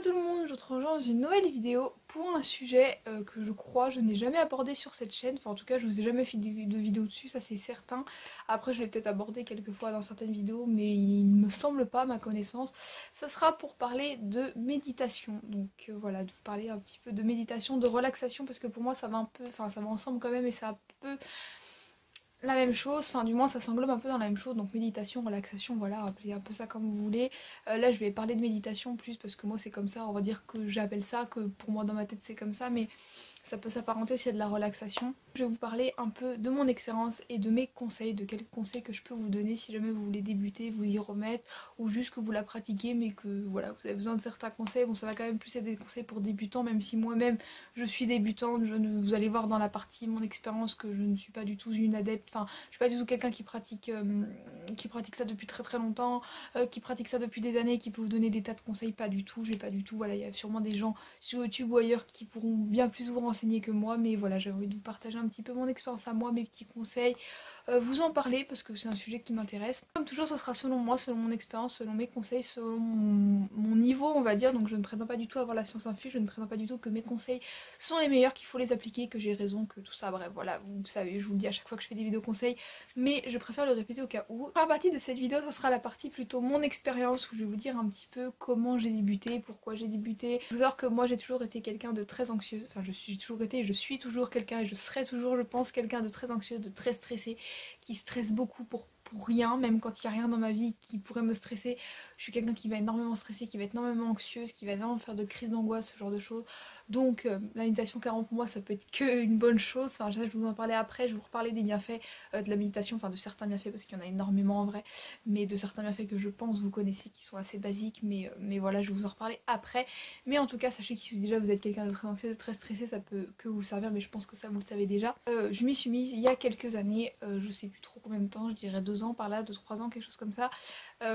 tout le monde, je vous retrouve dans une nouvelle vidéo pour un sujet que je crois je n'ai jamais abordé sur cette chaîne. Enfin en tout cas je vous ai jamais fait de vidéo dessus, ça c'est certain. Après je l'ai peut-être abordé quelques fois dans certaines vidéos mais il me semble pas à ma connaissance. Ce sera pour parler de méditation. Donc voilà, de vous parler un petit peu de méditation, de relaxation parce que pour moi ça va un peu, enfin ça va ensemble quand même et ça peut la même chose, enfin du moins ça s'englobe un peu dans la même chose, donc méditation, relaxation, voilà, appelez un peu ça comme vous voulez. Là je vais parler de méditation plus parce que moi c'est comme ça, on va dire que j'appelle ça, que pour moi dans ma tête c'est comme ça, mais ça peut s'apparenter aussi à de la relaxation. Je vais vous parler un peu de mon expérience et de mes conseils, de quelques conseils que je peux vous donner si jamais vous voulez débuter, vous y remettre, ou juste que vous la pratiquez mais que voilà, vous avez besoin de certains conseils. Bon ça va quand même plus être des conseils pour débutants, même si moi-même je suis débutante, vous allez voir dans la partie mon expérience que je ne suis pas du tout une adepte, enfin je suis pas du tout quelqu'un qui pratique ça depuis très très longtemps, qui pratique ça depuis des années, qui peut vous donner des tas de conseils, pas du tout, j'ai pas du tout, voilà, il y a sûrement des gens sur YouTube ou ailleurs qui pourront bien plus vous renseigner que moi, mais voilà, j'ai envie de vous partager un petit peu mon expérience à moi, mes petits conseils, vous en parler parce que c'est un sujet qui m'intéresse. Comme toujours, ce sera selon moi, selon mon expérience, selon mes conseils, selon mon niveau, on va dire, donc je ne prétends pas du tout avoir la science infuse, je ne prétends pas du tout que mes conseils sont les meilleurs, qu'il faut les appliquer, que j'ai raison, que tout ça, bref, voilà, vous savez, je vous le dis à chaque fois que je fais des vidéos conseils, mais je préfère le répéter au cas où. La première partie de cette vidéo, ce sera la partie plutôt mon expérience, où je vais vous dire un petit peu comment j'ai débuté, pourquoi j'ai débuté. Il faut savoir que moi j'ai toujours été quelqu'un de très anxieuse, enfin j'ai toujours été, je suis toujours quelqu'un, et je serai toujours, je pense, quelqu'un de très anxieuse, de très stressé, qui stresse beaucoup pour rien, même quand il n'y a rien dans ma vie qui pourrait me stresser. Je suis quelqu'un qui va énormément stresser, qui va être énormément anxieuse, qui va vraiment faire de crises d'angoisse, ce genre de choses. Donc la méditation, clairement pour moi, ça peut être que une bonne chose. Enfin, ça, je vais vous en parler après, je vais vous reparler des bienfaits de la méditation, enfin de certains bienfaits, parce qu'il y en a énormément en vrai, mais de certains bienfaits que je pense vous connaissez, qui sont assez basiques, mais voilà, je vais vous en reparler après. Mais en tout cas, sachez que si déjà vous êtes quelqu'un de très anxieux, de très stressé, ça peut que vous servir, mais je pense que ça vous le savez déjà. Je m'y suis mise il y a quelques années, je sais plus trop combien de temps, je dirais 2 ans par là, 2-3 ans, quelque chose comme ça,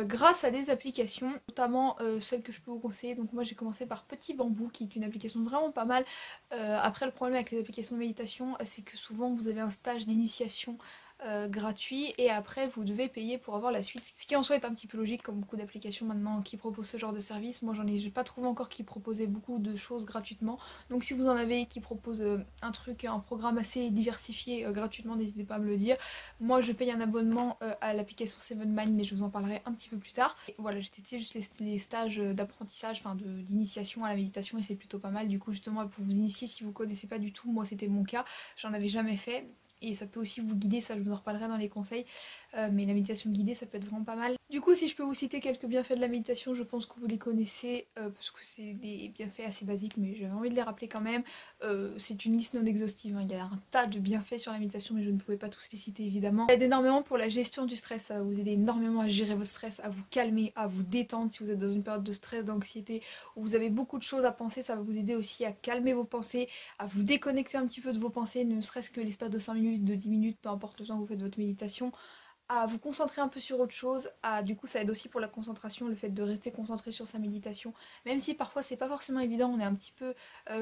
grâce à des applications, notamment celles que je peux vous conseiller. Donc moi j'ai commencé par Petit Bambou, qui est une application vraiment pas mal. Après le problème avec les applications de méditation, c'est que souvent vous avez un stage d'initiation gratuit et après vous devez payer pour avoir la suite, ce qui en soi est un petit peu logique comme beaucoup d'applications maintenant qui proposent ce genre de service. Moi j'ai pas trouvé encore qui proposait beaucoup de choses gratuitement, donc si vous en avez qui proposent un programme assez diversifié gratuitement, n'hésitez pas à me le dire. Moi je paye un abonnement à l'application Seven Mind, mais je vous en parlerai un petit peu plus tard. Et voilà, j'ai testé juste les stages d'apprentissage, enfin d'initiation à la méditation, et c'est plutôt pas mal. Du coup justement pour vous initier si vous connaissez pas du tout, moi c'était mon cas, j'en avais jamais fait. Et ça peut aussi vous guider, ça je vous en reparlerai dans les conseils, mais la méditation guidée ça peut être vraiment pas mal. Du coup si je peux vous citer quelques bienfaits de la méditation, je pense que vous les connaissez, parce que c'est des bienfaits assez basiques, mais j'avais envie de les rappeler quand même. C'est une liste non exhaustive, hein. Il y a un tas de bienfaits sur la méditation, mais je ne pouvais pas tous les citer évidemment. Ça aide énormément pour la gestion du stress, ça va vous aider énormément à gérer votre stress, à vous calmer, à vous détendre si vous êtes dans une période de stress, d'anxiété, où vous avez beaucoup de choses à penser, ça va vous aider aussi à calmer vos pensées, à vous déconnecter un petit peu de vos pensées, ne serait-ce que l'espace de 5 minutes, de 10 minutes, peu importe le temps que vous faites votre méditation, à vous concentrer un peu sur autre chose, du coup ça aide aussi pour la concentration, le fait de rester concentré sur sa méditation, même si parfois c'est pas forcément évident, on est un petit peu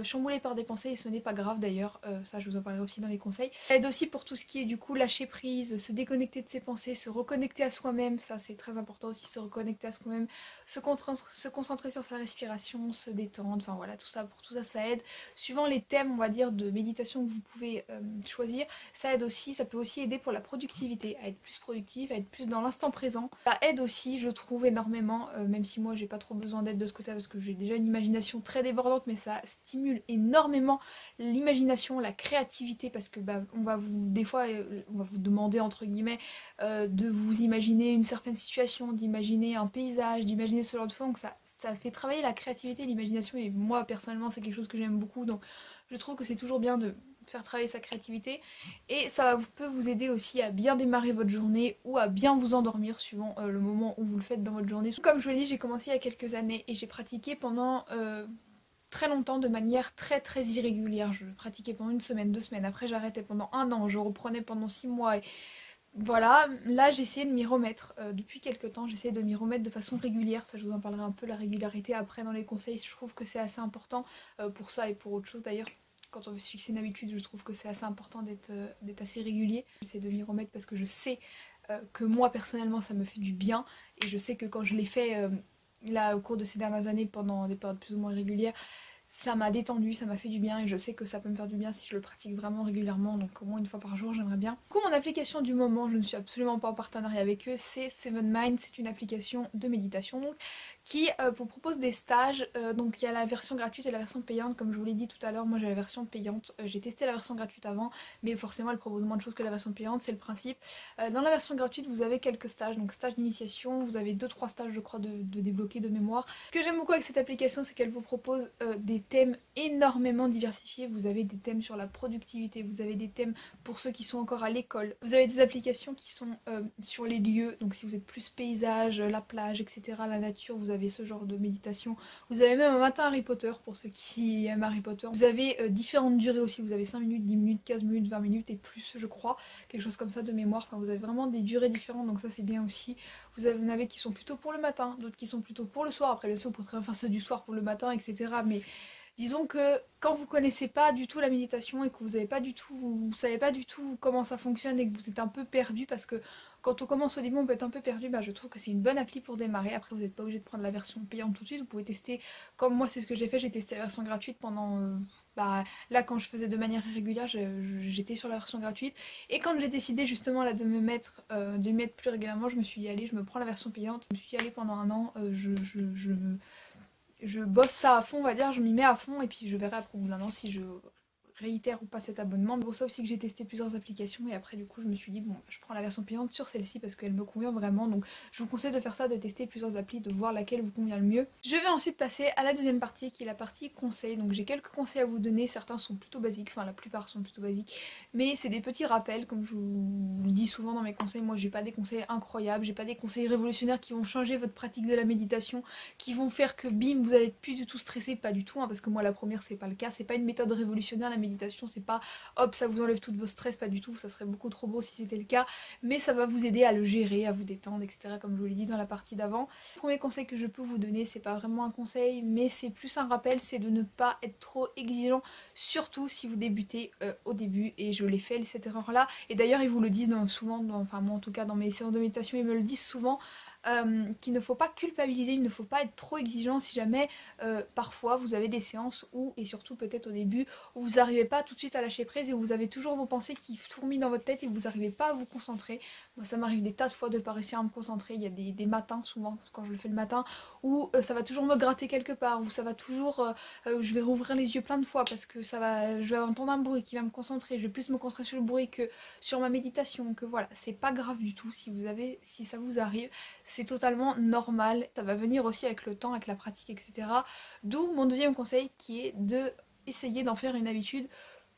chamboulé par des pensées et ce n'est pas grave d'ailleurs, ça je vous en parlerai aussi dans les conseils. Ça aide aussi pour tout ce qui est du coup lâcher prise, se déconnecter de ses pensées, se reconnecter à soi-même, ça c'est très important aussi, se reconnecter à soi-même, se concentrer sur sa respiration, se détendre, enfin voilà, tout ça ça aide. Suivant les thèmes on va dire de méditation que vous pouvez choisir, ça aide aussi, ça peut aussi aider pour la productivité, à être plus productif, à être plus dans l'instant présent. Ça aide aussi, je trouve, énormément, même si moi j'ai pas trop besoin d'aide de ce côté parce que j'ai déjà une imagination très débordante, mais ça stimule énormément l'imagination, la créativité, parce que bah, on va vous, des fois, on va vous demander entre guillemets de vous imaginer une certaine situation, d'imaginer un paysage, d'imaginer ce genre de choses, donc ça fait travailler la créativité et l'imagination, et moi personnellement c'est quelque chose que j'aime beaucoup, donc je trouve que c'est toujours bien de faire travailler sa créativité, et ça peut vous aider aussi à bien démarrer votre journée ou à bien vous endormir suivant le moment où vous le faites dans votre journée. Comme je vous l'ai dit, j'ai commencé il y a quelques années et j'ai pratiqué pendant très longtemps de manière très très irrégulière. Je pratiquais pendant une semaine, 2 semaines, après j'arrêtais pendant un an, je reprenais pendant 6 mois, et voilà, là j'essaie de m'y remettre. Depuis quelques temps, j'essaie de m'y remettre de façon régulière. Ça, je vous en parlerai un peu, la régularité après dans les conseils. Je trouve que c'est assez important pour ça et pour autre chose d'ailleurs. Quand on veut se fixer une habitude, je trouve que c'est assez important d'être assez régulier. J'essaie de m'y remettre parce que je sais que moi personnellement ça me fait du bien, et je sais que quand je l'ai fait là au cours de ces dernières années pendant des périodes plus ou moins régulières. Ça m'a détendu, ça m'a fait du bien et je sais que ça peut me faire du bien si je le pratique vraiment régulièrement, donc au moins une fois par jour j'aimerais bien. Du coup mon application du moment, je ne suis absolument pas en partenariat avec eux, c'est Seven Mind, c'est une application de méditation donc, qui vous propose des stages, donc il y a la version gratuite et la version payante comme je vous l'ai dit tout à l'heure, moi j'ai la version payante, j'ai testé la version gratuite avant, mais forcément elle propose moins de choses que la version payante, c'est le principe. Dans la version gratuite vous avez quelques stages, donc stage d'initiation, vous avez 2-3 stages je crois de débloquer de mémoire. Ce que j'aime beaucoup avec cette application c'est qu'elle vous propose des thèmes énormément diversifiés. Vous avez des thèmes sur la productivité, vous avez des thèmes pour ceux qui sont encore à l'école. Vous avez des applications qui sont sur les lieux, donc si vous êtes plus paysage, la plage, etc., la nature, vous avez ce genre de méditation. Vous avez même un matin Harry Potter pour ceux qui aiment Harry Potter. Vous avez différentes durées aussi, vous avez 5 minutes, 10 minutes, 15 minutes, 20 minutes et plus je crois, quelque chose comme ça de mémoire. Enfin vous avez vraiment des durées différentes donc ça c'est bien aussi. Vous en avez qui sont plutôt pour le matin, d'autres qui sont plutôt pour le soir. Après bien sûr vous pourrez faire ceux du soir pour le matin, etc. Mais disons que quand vous connaissez pas du tout la méditation et que vous avez pas du tout, vous savez pas du tout comment ça fonctionne et que vous êtes un peu perdu parce que quand on commence au début on peut être un peu perdu, bah je trouve que c'est une bonne appli pour démarrer. Après vous n'êtes pas obligé de prendre la version payante tout de suite, vous pouvez tester comme moi c'est ce que j'ai fait, j'ai testé la version gratuite pendant bah là quand je faisais de manière irrégulière j'étais sur la version gratuite et quand j'ai décidé justement là de m'y mettre plus régulièrement je me suis dit allez je me prends la version payante, je me suis dit allez pendant un an je bosse ça à fond, on va dire, je m'y mets à fond et puis je verrai après au bout d'un an si je réitère ou pas cet abonnement. C'est pour ça aussi que j'ai testé plusieurs applications et après du coup je me suis dit bon je prends la version payante sur celle-ci parce qu'elle me convient vraiment donc je vous conseille de faire ça, de tester plusieurs applis, de voir laquelle vous convient le mieux. Je vais ensuite passer à la deuxième partie qui est la partie conseils. Donc j'ai quelques conseils à vous donner, certains sont plutôt basiques, enfin la plupart sont plutôt basiques mais c'est des petits rappels comme je vous le dis souvent dans mes conseils. Moi j'ai pas des conseils incroyables, j'ai pas des conseils révolutionnaires qui vont changer votre pratique de la méditation, qui vont faire que bim vous allez être plus du tout stressé, pas du tout hein, parce que moi la première c'est pas le cas, c'est pas une méthode révolutionnaire la méditation, c'est pas hop ça vous enlève tous vos stress, pas du tout, ça serait beaucoup trop beau si c'était le cas, mais ça va vous aider à le gérer, à vous détendre, etc. comme je vous l'ai dit dans la partie d'avant. Le premier conseil que je peux vous donner, c'est pas vraiment un conseil, mais c'est plus un rappel, c'est de ne pas être trop exigeant, surtout si vous débutez au début, et je l'ai fait cette erreur là, et d'ailleurs ils vous le disent souvent, enfin moi en tout cas dans mes séances de méditation ils me le disent souvent, qu'il ne faut pas culpabiliser, il ne faut pas être trop exigeant si jamais parfois vous avez des séances où, et surtout peut-être au début, où vous n'arrivez pas tout de suite à lâcher prise et où vous avez toujours vos pensées qui fourmillent dans votre tête et que vous n'arrivez pas à vous concentrer. Moi ça m'arrive des tas de fois de ne pas réussir à me concentrer, il y a des matins souvent, quand je le fais le matin, où ça va toujours me gratter quelque part, où ça va toujours, je vais rouvrir les yeux plein de fois parce que je vais entendre un bruit qui va me concentrer, je vais plus me concentrer sur le bruit que sur ma méditation, que voilà, c'est pas grave du tout si ça vous arrive, c'est totalement normal, ça va venir aussi avec le temps, avec la pratique, etc. D'où mon deuxième conseil qui est de essayer d'en faire une habitude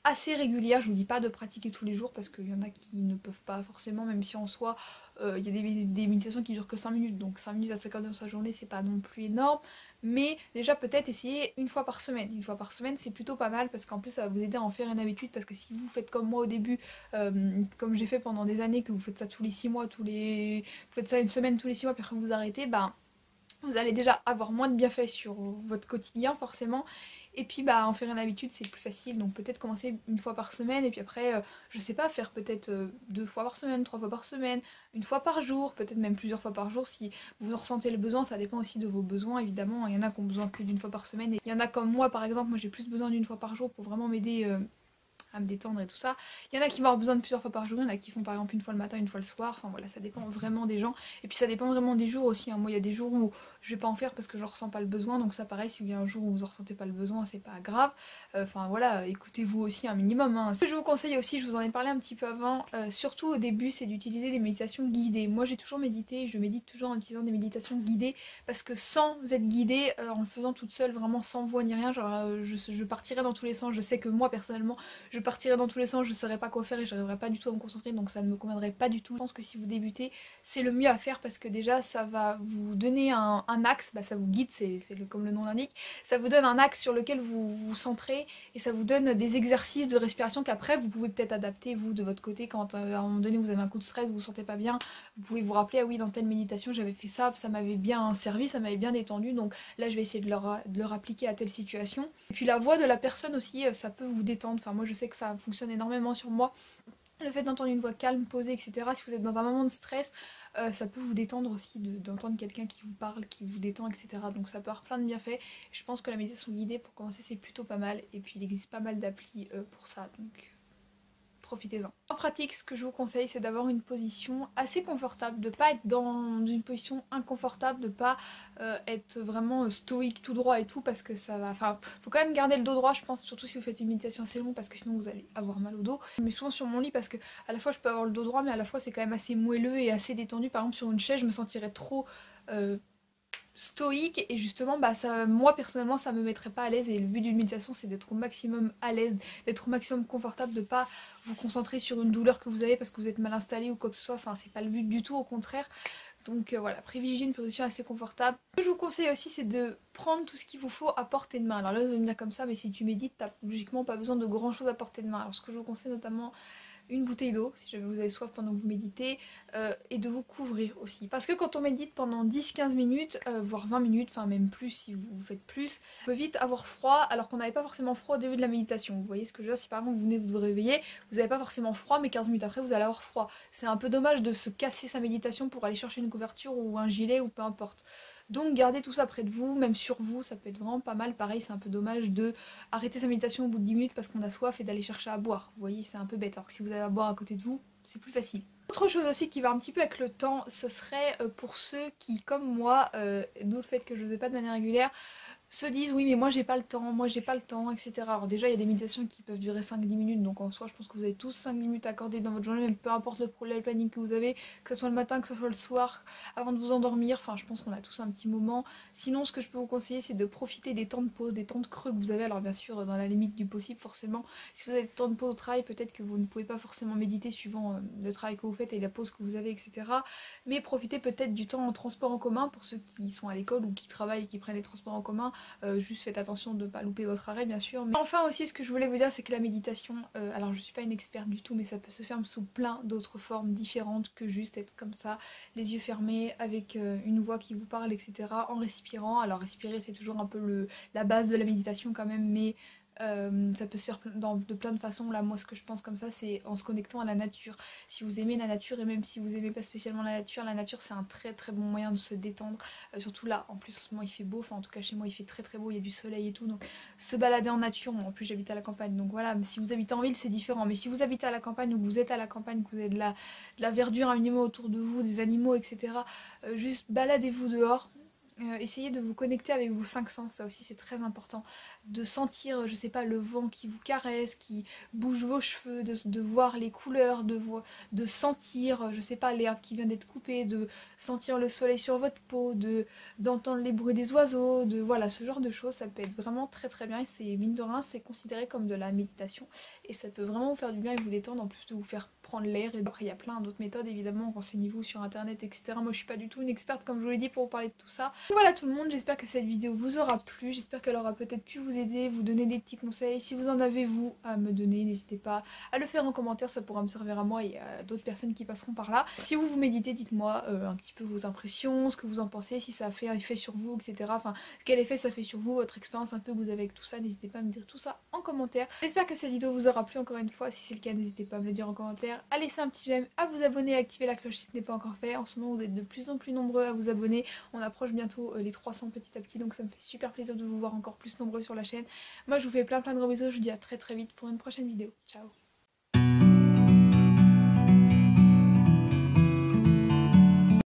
assez régulière. Je vous dis pas de pratiquer tous les jours parce qu'il y en a qui ne peuvent pas forcément, même si en soi il y a des méditations qui durent que 5 minutes, donc 5 minutes à 50 heures de sa journée c'est pas non plus énorme, mais déjà peut-être essayer une fois par semaine. Une fois par semaine c'est plutôt pas mal parce qu'en plus ça va vous aider à en faire une habitude, parce que si vous faites comme moi au début, comme j'ai fait pendant des années, que vous faites ça tous les 6 mois, vous faites ça une semaine tous les 6 mois puis après vous arrêtez, ben vous allez déjà avoir moins de bienfaits sur votre quotidien forcément, et puis bah en faire une habitude c'est plus facile, donc peut-être commencer une fois par semaine et puis après je sais pas, faire peut-être 2 fois par semaine, 3 fois par semaine, une fois par jour, peut-être même plusieurs fois par jour si vous en ressentez le besoin, ça dépend aussi de vos besoins évidemment, il y en a qui ont besoin que d'une fois par semaine et il y en a comme moi par exemple, moi j'ai plus besoin d'une fois par jour pour vraiment m'aider à me détendre et tout ça. Il y en a qui vont avoir besoin de plusieurs fois par jour, il y en a qui font par exemple une fois le matin, une fois le soir, enfin voilà, ça dépend vraiment des gens. Et puis ça dépend vraiment des jours aussi, hein. Moi il y a des jours où je vais pas en faire parce que je ressens pas le besoin, donc ça pareil, si il y a un jour où vous en ressentez pas le besoin, c'est pas grave. Enfin voilà, écoutez-vous aussi un minimum, hein. Ce que je vous conseille aussi, je vous en ai parlé un petit peu avant, surtout au début, c'est d'utiliser des méditations guidées. Moi j'ai toujours médité, je médite toujours en utilisant des méditations guidées, parce que sans être guidée, en le faisant toute seule, vraiment sans voix ni rien, genre je partirais dans tous les sens. Je sais que moi personnellement, je partirais dans tous les sens, je saurais pas quoi faire et j'arriverais pas du tout à me concentrer, donc ça ne me conviendrait pas du tout. Je pense que si vous débutez, c'est le mieux à faire parce que déjà ça va vous donner un axe, bah ça vous guide, comme le nom l'indique, ça vous donne un axe sur lequel vous vous centrez et ça vous donne des exercices de respiration qu'après vous pouvez peut-être adapter vous de votre côté quand à un moment donné vous avez un coup de stress, vous vous sentez pas bien, vous pouvez vous rappeler ah oui dans telle méditation j'avais fait ça, ça m'avait bien servi, ça m'avait bien détendu, donc là je vais essayer de leur appliquer à telle situation. Et puis la voix de la personne aussi, ça peut vous détendre, enfin moi je sais que ça fonctionne énormément sur moi. Le fait d'entendre une voix calme, posée, etc. Si vous êtes dans un moment de stress, ça peut vous détendre aussi d'entendre quelqu'un qui vous parle, qui vous détend, etc. Donc ça peut avoir plein de bienfaits. Je pense que la méditation guidée, pour commencer, c'est plutôt pas mal. Et puis il existe pas mal d'applis pour ça, donc profitez-en. En pratique, ce que je vous conseille, c'est d'avoir une position assez confortable, de pas être dans une position inconfortable, de pas être vraiment stoïque tout droit et tout, parce que ça va... Enfin, faut quand même garder le dos droit, je pense, surtout si vous faites une méditation assez longue, parce que sinon vous allez avoir mal au dos. Je me mets souvent sur mon lit parce que à la fois je peux avoir le dos droit, mais à la fois c'est quand même assez moelleux et assez détendu. Par exemple, sur une chaise, je me sentirais trop... stoïque et justement bah ça moi personnellement ça me mettrait pas à l'aise et le but d'une méditation c'est d'être au maximum à l'aise, d'être au maximum confortable, de pas vous concentrer sur une douleur que vous avez parce que vous êtes mal installé ou quoi que ce soit, enfin c'est pas le but du tout, au contraire. Donc voilà, privilégiez une position assez confortable. Ce que je vous conseille aussi c'est de prendre tout ce qu'il vous faut à portée de main. Alors là vous allez me dire comme ça, mais si tu médites t'as logiquement pas besoin de grand chose à portée de main. Alors ce que je vous conseille notamment, une bouteille d'eau si jamais vous avez soif pendant que vous méditez, et de vous couvrir aussi. Parce que quand on médite pendant 10-15 minutes, voire 20 minutes, enfin même plus si vous faites plus, on peut vite avoir froid alors qu'on n'avait pas forcément froid au début de la méditation. Vous voyez ce que je veux dire? Si par exemple vous venez de vous réveiller, vous n'avez pas forcément froid, mais 15 minutes après vous allez avoir froid. C'est un peu dommage de se casser sa méditation pour aller chercher une couverture ou un gilet ou peu importe. Donc gardez tout ça près de vous, même sur vous, ça peut être vraiment pas mal. Pareil, c'est un peu dommage de arrêter sa méditation au bout de 10 minutes parce qu'on a soif et d'aller chercher à boire. Vous voyez, c'est un peu bête. Alors que si vous avez à boire à côté de vous, c'est plus facile. Autre chose aussi qui va un petit peu avec le temps, ce serait pour ceux qui, comme moi, d'où le fait que je ne faisais pas de manière régulière, se disent oui mais moi j'ai pas le temps, moi j'ai pas le temps, etc. Alors déjà il y a des méditations qui peuvent durer 5-10 minutes, donc en soi je pense que vous avez tous 5-10 minutes accordées dans votre journée, même peu importe le planning que vous avez, que ce soit le matin, que ce soit le soir, avant de vous endormir, enfin je pense qu'on a tous un petit moment. Sinon ce que je peux vous conseiller c'est de profiter des temps de pause, des temps de creux que vous avez, alors bien sûr dans la limite du possible forcément. Si vous avez des temps de pause au travail, peut-être que vous ne pouvez pas forcément méditer suivant le travail que vous faites et la pause que vous avez, etc. Mais profitez peut-être du temps en transport en commun pour ceux qui sont à l'école ou qui travaillent et qui prennent les transports en commun. Juste faites attention de ne pas louper votre arrêt bien sûr. Mais enfin aussi ce que je voulais vous dire c'est que la méditation, alors je suis pas une experte du tout mais ça peut se faire sous plein d'autres formes différentes que juste être comme ça, les yeux fermés, avec une voix qui vous parle, etc. en respirant. Alors respirer c'est toujours un peu la base de la méditation quand même, mais ça peut se faire de plein de façons. Là moi ce que je pense comme ça c'est en se connectant à la nature. Si vous aimez la nature et même si vous aimez pas spécialement la nature c'est un très très bon moyen de se détendre. Surtout là en plus en ce moment il fait beau, enfin en tout cas chez moi il fait très très beau, il y a du soleil et tout, donc se balader en nature, moi en plus j'habite à la campagne donc voilà, mais si vous habitez en ville c'est différent, mais si vous habitez à la campagne ou que vous êtes à la campagne, que vous avez de la verdure, un minimum autour de vous, des animaux, etc., juste baladez-vous dehors. Essayez de vous connecter avec vos cinq sens, ça aussi c'est très important. De sentir, je sais pas, le vent qui vous caresse, qui bouge vos cheveux, de voir les couleurs, de sentir, je sais pas, l'herbe qui vient d'être coupée, de sentir le soleil sur votre peau, d'entendre les bruits des oiseaux, de voilà, ce genre de choses, ça peut être vraiment très très bien et c'est mine de rien, c'est considéré comme de la méditation et ça peut vraiment vous faire du bien et vous détendre en plus de vous faire prendre l'air. Et après il y a plein d'autres méthodes évidemment, renseignez-vous sur internet, etc. Moi je suis pas du tout une experte comme je vous l'ai dit pour vous parler de tout ça. Voilà tout le monde, j'espère que cette vidéo vous aura plu, j'espère qu'elle aura peut-être pu vous aider, vous donner des petits conseils. Si vous en avez vous à me donner, n'hésitez pas à le faire en commentaire, ça pourra me servir à moi et à d'autres personnes qui passeront par là. Si vous méditez, dites-moi un petit peu vos impressions, ce que vous en pensez, si ça a fait effet sur vous, etc. Enfin, quel effet ça fait sur vous, votre expérience un peu que vous avez avec tout ça, n'hésitez pas à me dire tout ça en commentaire. J'espère que cette vidéo vous aura plu encore une fois, si c'est le cas n'hésitez pas à me le dire en commentaire, à laisser un petit j'aime, à vous abonner, à activer la cloche si ce n'est pas encore fait. En ce moment vous êtes de plus en plus nombreux à vous abonner, on approche bientôt les 300 petit à petit, donc ça me fait super plaisir de vous voir encore plus nombreux sur la chaîne. Moi je vous fais plein de gros bisous, je vous dis à très très vite pour une prochaine vidéo. Ciao.